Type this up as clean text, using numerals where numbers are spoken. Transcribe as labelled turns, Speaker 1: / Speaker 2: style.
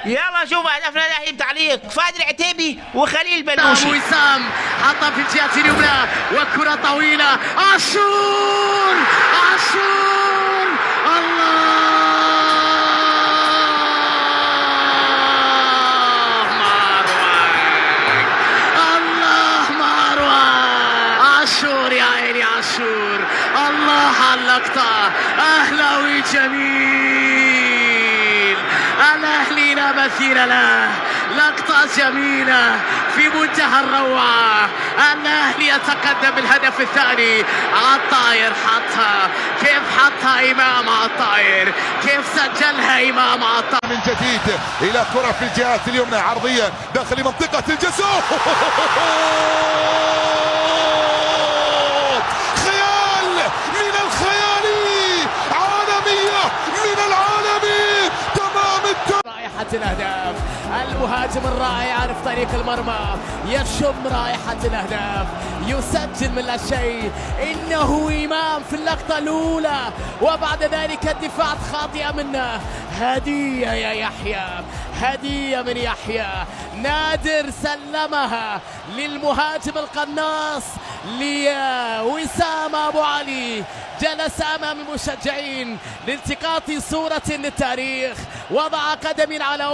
Speaker 1: يلا شوف هدفنا الاهلي بتعليق فهد العتيبي وخليل بلوشي.
Speaker 2: وسام حطها في الجهة اليمنى وكرة طويلة. عاشور الله مروان عاشور يا عيني عاشور. الله على اللقطة. أهلاوي جميل. الأهلي لا مثيل له. لقطة جميلة في منتهى الروعة. الأهلي يتقدم بالهدف الثاني. عطاير حطها. كيف حطها إمام عطاير؟ كيف سجلها إمام عطاير؟
Speaker 3: من جديد إلى كرة في الجهة اليمنى عرضية داخل منطقة الجزاء. خيال من الخيال، عالمية من العالمي. تمام
Speaker 2: رائحة الأهداف. المهاجم الرائع يعرف طريق المرمى، يشم رائحة الأهداف، يسجل من لا شيء. إنه إمام في اللقطة الأولى وبعد ذلك الدفاع خاطئة منه. هدية يا يحيى، هدية من يحيى. نادر سلمها للمهاجم القناص لوسام أبو علي. جلس أمام المشجعين لالتقاط صورة للتاريخ، وضع قدم على